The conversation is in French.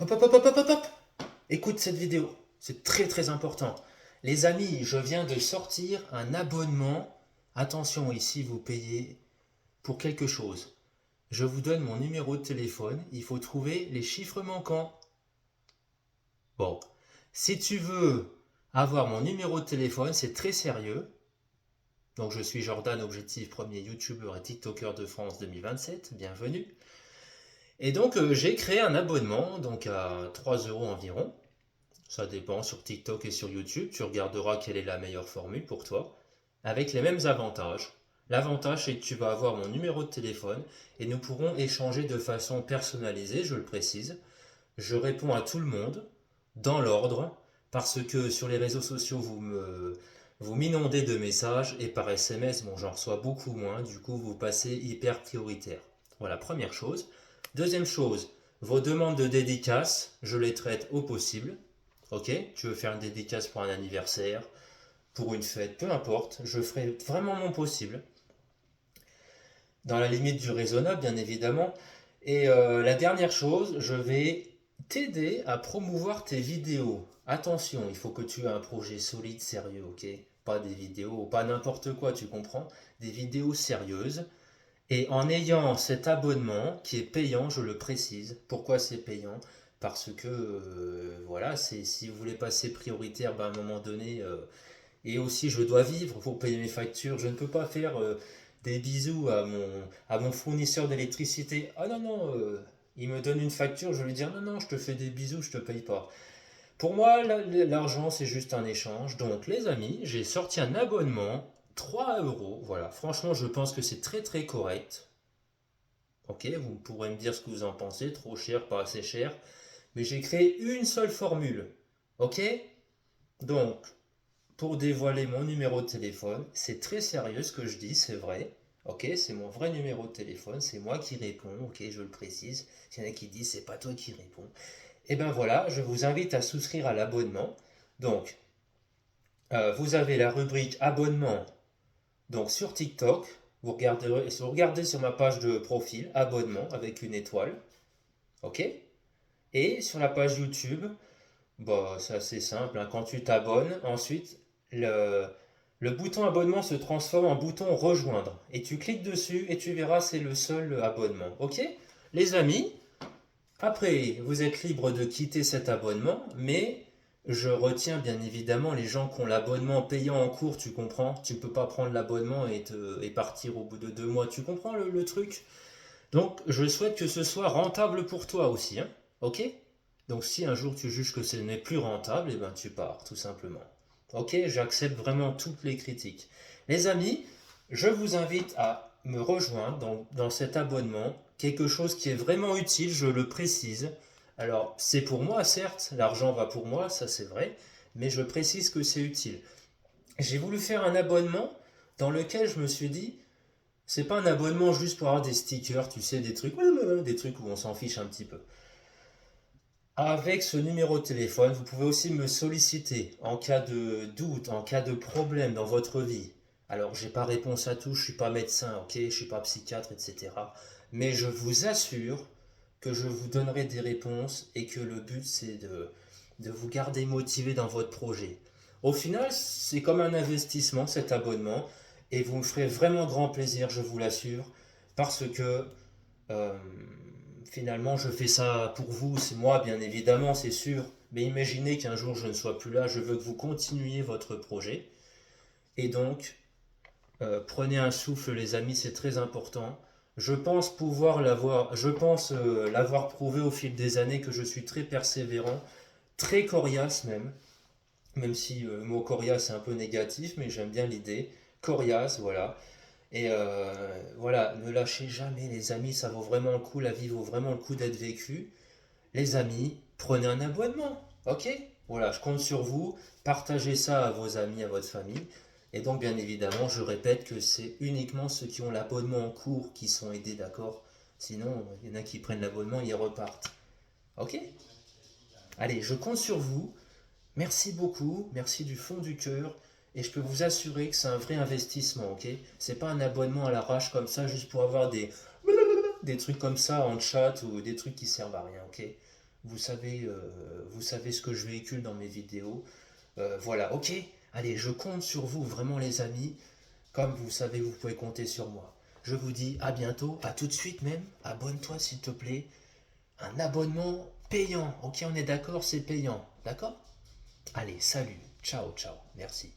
Hop, hop, hop, hop, hop, hop, hop. Écoute cette vidéo, c'est très très important. Les amis, je viens de sortir un abonnement. Attention, ici vous payez pour quelque chose. Je vous donne mon numéro de téléphone, il faut trouver les chiffres manquants. Bon, si tu veux avoir mon numéro de téléphone, c'est très sérieux. Donc je suis Jordan, objectif premier youtubeur et tiktoker de France 2027, bienvenue. Et donc j'ai créé un abonnement, donc à 3 euros environ. Ça dépend sur TikTok et sur YouTube, tu regarderas quelle est la meilleure formule pour toi, avec les mêmes avantages. L'avantage, c'est que tu vas avoir mon numéro de téléphone et nous pourrons échanger de façon personnalisée, je le précise. Je réponds à tout le monde, dans l'ordre, parce que sur les réseaux sociaux, vous m'inondez de messages et par SMS, bon, j'en reçois beaucoup moins, du coup, vous passez hyper prioritaire. Voilà, première chose. Deuxième chose, vos demandes de dédicaces, je les traite au possible. Ok, tu veux faire une dédicace pour un anniversaire, pour une fête, peu importe, je ferai vraiment mon possible, dans la limite du raisonnable bien évidemment. Et la dernière chose, je vais t'aider à promouvoir tes vidéos. Attention, il faut que tu aies un projet solide, sérieux, ok? Pas des vidéos, pas n'importe quoi, tu comprends? Des vidéos sérieuses. Et en ayant cet abonnement qui est payant, je le précise. Pourquoi c'est payant? Parce que voilà, c'est si vous voulez passer prioritaire, ben, à un moment donné, et aussi je dois vivre pour payer mes factures. Je ne peux pas faire des bisous à mon fournisseur d'électricité. Ah non, non, il me donne une facture, je lui dis non, non, je te fais des bisous, je te paye pas. Pour moi, l'argent, c'est juste un échange. Donc, les amis, j'ai sorti un abonnement, 3 euros. Voilà, franchement, je pense que c'est très très correct. Ok, vous pourrez me dire ce que vous en pensez, trop cher, pas assez cher. Mais j'ai créé une seule formule. Ok? Donc, pour dévoiler mon numéro de téléphone, c'est très sérieux ce que je dis, c'est vrai. Ok, c'est mon vrai numéro de téléphone, c'est moi qui réponds, ok, je le précise. S'il y en a qui disent c'est pas toi qui réponds. Et ben voilà, je vous invite à souscrire à l'abonnement. Donc, vous avez la rubrique abonnement. Donc sur TikTok, vous regardez sur ma page de profil, abonnement avec une étoile. Ok? Et sur la page YouTube, bah, c'est assez simple, hein. Quand tu t'abonnes, ensuite, le bouton abonnement se transforme en bouton rejoindre. Et tu cliques dessus et tu verras, c'est le seul abonnement. Ok? Les amis, après, vous êtes libre de quitter cet abonnement, mais je retiens bien évidemment les gens qui ont l'abonnement payant en cours, tu comprends? Tu ne peux pas prendre l'abonnement et partir au bout de 2 mois, tu comprends le truc? Donc, je souhaite que ce soit rentable pour toi aussi, hein. Ok? Donc, si un jour tu juges que ce n'est plus rentable, eh ben tu pars, tout simplement. Ok? J'accepte vraiment toutes les critiques. Les amis, je vous invite à me rejoindre dans cet abonnement. Quelque chose qui est vraiment utile, je le précise. Alors, c'est pour moi, certes, l'argent va pour moi, ça c'est vrai, mais je précise que c'est utile. J'ai voulu faire un abonnement dans lequel je me suis dit, c'est pas un abonnement juste pour avoir des stickers, tu sais, des trucs où on s'en fiche un petit peu. Avec ce numéro de téléphone, vous pouvez aussi me solliciter en cas de doute, en cas de problème dans votre vie. Alors, j'ai pas réponse à tout, je suis pas médecin, ok, je suis pas psychiatre, etc. Mais je vous assure que je vous donnerai des réponses et que le but c'est de vous garder motivé dans votre projet. Au final, c'est comme un investissement cet abonnement et vous me ferez vraiment grand plaisir, je vous l'assure, parce que euh, finalement je fais ça pour vous, c'est moi bien évidemment, c'est sûr, mais imaginez qu'un jour je ne sois plus là, je veux que vous continuiez votre projet et donc prenez un souffle les amis, c'est très important. Je pense pouvoir l'avoir, je pense l'avoir prouvé au fil des années que je suis très persévérant, très coriace même, même si le mot coriace c'est un peu négatif, mais j'aime bien l'idée. Coriace, voilà. Et voilà, ne lâchez jamais les amis, ça vaut vraiment le coup, la vie vaut vraiment le coup d'être vécue. Les amis, prenez un abonnement, ok? Voilà, je compte sur vous, partagez ça à vos amis, à votre famille. Et donc, bien évidemment, je répète que c'est uniquement ceux qui ont l'abonnement en cours qui sont aidés, d'accord? Sinon, il y en a qui prennent l'abonnement et ils repartent. Ok? Allez, je compte sur vous. Merci beaucoup, merci du fond du cœur. Et je peux vous assurer que c'est un vrai investissement, ok? C'est pas un abonnement à l'arrache comme ça, juste pour avoir des trucs comme ça en chat ou des trucs qui servent à rien, ok? vous savez ce que je véhicule dans mes vidéos. Voilà, ok. Allez, je compte sur vous, vraiment les amis. Comme vous savez, vous pouvez compter sur moi. Je vous dis à bientôt, à tout de suite même. Abonne-toi s'il te plaît. Un abonnement payant. Ok, on est d'accord, c'est payant. D'accord? Allez, salut. Ciao, ciao. Merci.